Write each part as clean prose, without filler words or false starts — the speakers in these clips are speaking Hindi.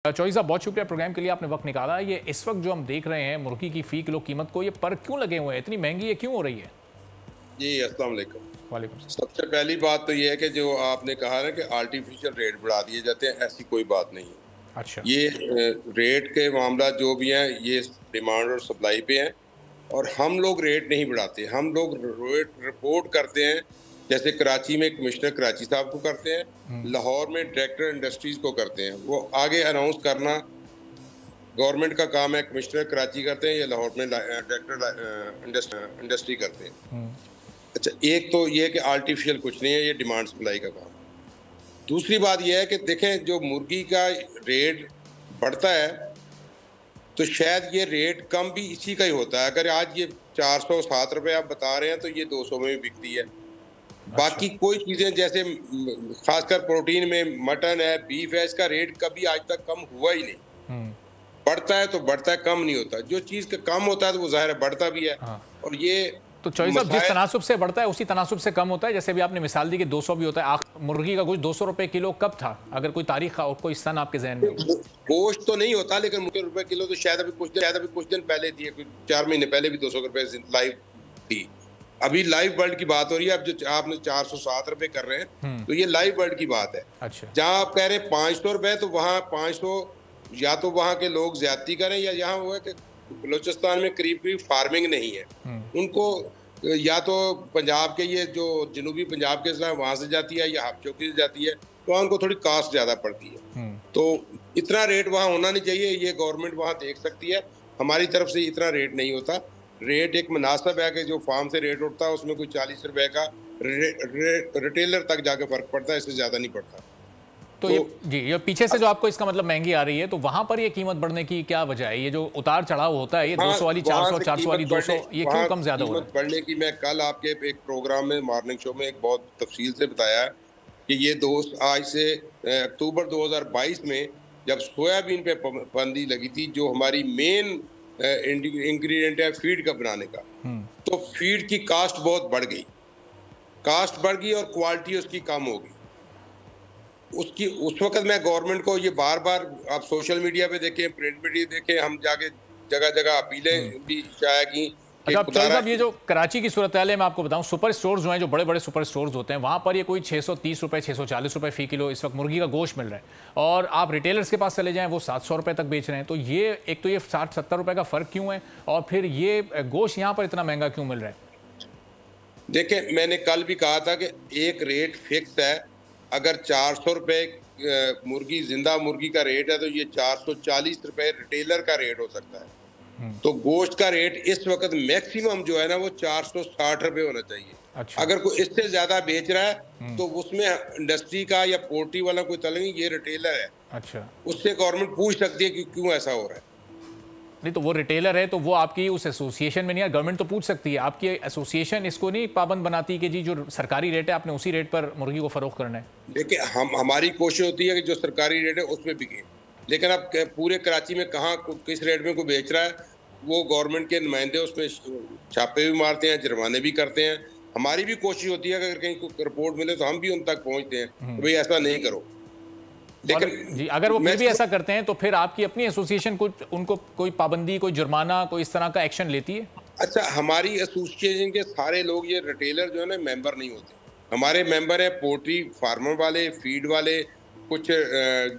चौधरी साहब, बहुत शुक्रिया प्रोग्राम के लिए, आपने वक्त निकाला। ये इस वक्त जो हम देख रहे हैं मुर्गी की फी किलो कीमत को, ये पर क्यों लगे हुए हैं, इतनी महंगी ये क्यों हो रही है? जी अस्सलाम वालेकुम। वालेकुम। सबसे पहली बात तो ये है कि जो आपने कहा ना कि आर्टिफिशियल रेट बढ़ा दिए जाते हैं, ऐसी कोई बात नहीं है। अच्छा, ये रेट के मामला जो भी हैं ये डिमांड और सप्लाई पे हैं, और हम लोग रेट नहीं बढ़ाते। हम लोग रेट रिपोर्ट करते हैं, जैसे कराची में कमिश्नर कराची साहब को करते हैं, लाहौर में डायरेक्टर इंडस्ट्रीज को करते हैं। वो आगे अनाउंस करना गवर्नमेंट का काम है, कमिश्नर कराची करते हैं या लाहौर में डायरेक्टर इंडस्ट्री करते हैं। अच्छा, एक तो ये कि आर्टिफिशियल कुछ नहीं है, ये डिमांड सप्लाई का काम। दूसरी बात ये है कि देखें, जो मुर्गी का रेट बढ़ता है तो शायद ये रेट कम भी इसी का ही होता है। अगर आज ये 407 रुपये आप बता रहे हैं तो ये 200 में भी बिकती है। बाकी कोई चीज़ें जैसे खासकर प्रोटीन में मटन है, बीफ है, इसका रेट कभी आज तक कम हुआ ही नहीं। बढ़ता है तो बढ़ता है, कम नहीं होता। जो चीज़ का कम होता है तो वो ज़ाहिर है बढ़ता भी है। और ये तो चौधरी साहब, जिस तनासुब से बढ़ता है उसी तनासुब से कम होता है। जैसे भी आपने मिसाल दी कि 200 भी होता है। मुर्गी का गोश्त 200 रुपए किलो कब था? अगर कोई तारीख और कोई सन आपके जहन में हो? गोश्त तो नहीं होता, लेकिन मुर्गी रुपए किलो तो शायद अभी कुछ दिन पहले थी, 4 महीने पहले भी 200 रुपए लाइव थी। अभी लाइव बर्ड की बात हो रही है। अब जो आपने 407 रुपए कर रहे हैं तो ये लाइव बर्ड की बात है। अच्छा, जहाँ आप कह रहे हैं 500 रुपए, तो वहाँ 500 या तो वहाँ के लोग ज्यादती करें, या यहाँ हुआ कि बलूचिस्तान में करीब फार्मिंग नहीं है। उनको या तो पंजाब के ये जो जनूबी पंजाब के इस्लाम वहाँ से जाती है या हाफ चौकी से जाती है, तो उनको थोड़ी कास्ट ज़्यादा पड़ती है। तो इतना रेट वहाँ होना नहीं चाहिए, ये गवर्नमेंट वहाँ देख सकती है। हमारी तरफ से इतना रेट नहीं होता। रेट एक मुनासिब है कि जो फार्म से रेट उठता है उसमें कोई 40 रुपए का रिटेलर तक जाके फ़र्क पड़ता है, इससे ज़्यादा नहीं पड़ता। तो ये पीछे से जो आपको इसका मतलब महंगी आ रही है, तो वहां पर ये कीमत बढ़ने की क्या वजह है? ये जो उतार चढ़ाव होता है, ये 200 वाली 400, 400 वाली 200, ये क्यों कम ज्यादा हो रहा है? बढ़ने की मैं कल आपके एक प्रोग्राम में, मॉर्निंग शो में, एक बहुत तफसील से बताया कि ये दोस्त आज से अक्टूबर 2022 में जब सोयाबीन पे पाबंदी लगी थी, जो हमारी मेन इंग्रेडिएंट है फीड का बनाने का, तो फीड की कास्ट बहुत बढ़ गई। कास्ट बढ़ गई और क्वालिटी उसकी कम हो गई। उस वक्त मैं गवर्नमेंट को ये बार बार, आप सोशल मीडिया पे देखें, प्रिंट मीडिया देखें, हम जाके जगह जगह अपीलें भी शाया की। अच्छा, चौधरी साहब, ये जो कराची की सूरत हाल है, मैं आपको बताऊं, सुपर स्टोर्स जो हैं, जो बड़े बड़े सुपर स्टोर्स होते हैं, वहाँ पर ये कोई 630 रुपये 640 रुपये फी किलो इस वक्त मुर्गी का गोश्त मिल रहा है। और आप रिटेलर्स के पास चले जाएं, वो 700 रुपये तक बेच रहे हैं। तो ये एक तो ये 60-70 रुपये का फ़र्क क्यों है, और फिर ये गोश्त यहाँ पर इतना महंगा क्यों मिल रहा है? देखिए, मैंने कल भी कहा था कि एक रेट फिक्स है। अगर 400 रुपये मुर्गी, जिंदा मुर्गी का रेट है, तो ये 440 रुपये रिटेलर का रेट हो सकता है। तो गोश्त का रेट इस वक्त मैक्सिमम जो है ना, वो 460 रुपये होना चाहिए। अच्छा। अगर कोई इससे ज्यादा बेच रहा है तो उसमें इंडस्ट्री का या पोल्ट्री वाला कोई तल नहीं, ये रिटेलर है। अच्छा, उससे गवर्नमेंट पूछ सकती है कि क्यों ऐसा हो रहा है। नहीं, तो वो रिटेलर है तो वो आपकी उस एसोसिएशन में नहीं है। गवर्नमेंट तो पूछ सकती है, आपकी एसोसिएशन इसको नहीं पाबंद बनाती कि जी जो सरकारी रेट है आपने उसी रेट पर मुर्गी को फरोख्त करना है? देखिए, हमारी कोशिश होती है कि जो सरकारी रेट है उसमें बिके, लेकिन अब पूरे कराची में कहाँ किस रेट में कोई बेच रहा है, वो गवर्नमेंट के नुमाइंदे उसमें छापे भी मारते हैं, जुर्माने भी करते हैं। हमारी भी कोशिश होती है कि अगर कहीं कोई रिपोर्ट मिले तो हम भी उन तक पहुँचते हैं कि भाई ऐसा नहीं करो। लेकिन जी, अगर वो फिर भी ऐसा करते हैं तो फिर आपकी अपनी एसोसिएशन उनको कोई पाबंदी, कोई जुर्माना, कोई इस तरह का एक्शन लेती है? अच्छा, हमारी एसोसिएशन के सारे लोग, ये रिटेलर जो है ना, मेंबर नहीं होते। हमारे मेंबर है पोल्ट्री फार्मर वाले, फीड वाले, कुछ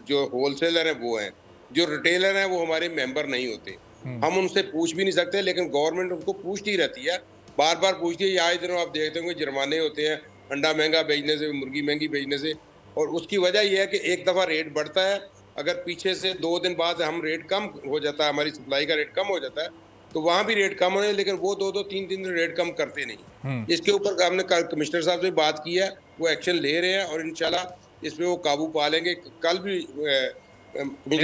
जो होलसेलर हैं वो हैं। जो रिटेलर हैं वो हमारे मेंबर नहीं होते। हम उनसे पूछ भी नहीं सकते, लेकिन गवर्नमेंट उनको पूछती रहती है, बार बार पूछती है। आज दिनों आप देखते होंगे जुर्माने होते हैं अंडा महंगा बेचने से, मुर्गी महंगी बेचने से। और उसकी वजह यह है कि एक दफ़ा रेट बढ़ता है, अगर पीछे से 2 दिन बाद हम रेट कम हो जाता है, हमारी सप्लाई का रेट कम हो जाता है, तो वहाँ भी रेट कम होने, लेकिन वो 2-2 3-3 दिन रेट कम करते नहीं। इसके ऊपर हमने कमिश्नर साहब से बात की है, वो एक्शन ले रहे हैं और इंशाल्लाह इस पे वो काबू पा लेंगे। कल भी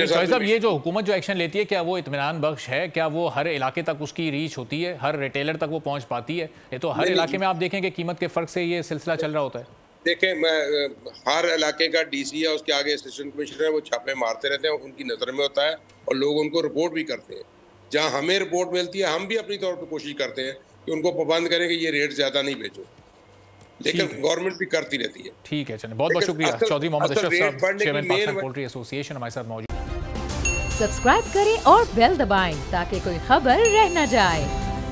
साहब, ये जो हुकूमत जो एक्शन लेती है, क्या वो इत्मीनान बख्श है? क्या वो हर इलाके तक उसकी रीच होती है, हर रिटेलर तक वो पहुँच पाती है? ये तो हर इलाके में आप देखें कि कीमत के फ़र्क से ये सिलसिला चल रहा होता है। देखें, मैं हर इलाके का डीसी है, उसके आगे असिस्टेंट कमिश्नर है, वो छापे मारते रहते हैं, उनकी नज़र में होता है और लोग उनको रिपोर्ट भी करते हैं। जहां हमें रिपोर्ट मिलती है, हम भी अपनी तौर पर कोशिश करते हैं कि उनको पाबंद करें कि ये रेट ज़्यादा नहीं बेचो, लेकिन गवर्नमेंट भी करती रहती है। ठीक है, चलिए, बहुत बहुत शुक्रिया। चौधरी मोहम्मद अशरफ साहब, चेयरमैन पाकिस्तान पोल्ट्री एसोसिएशन, हमारे साथ मौजूद। सब्सक्राइब करें और बेल दबाएं ताकि कोई खबर रह न जाए।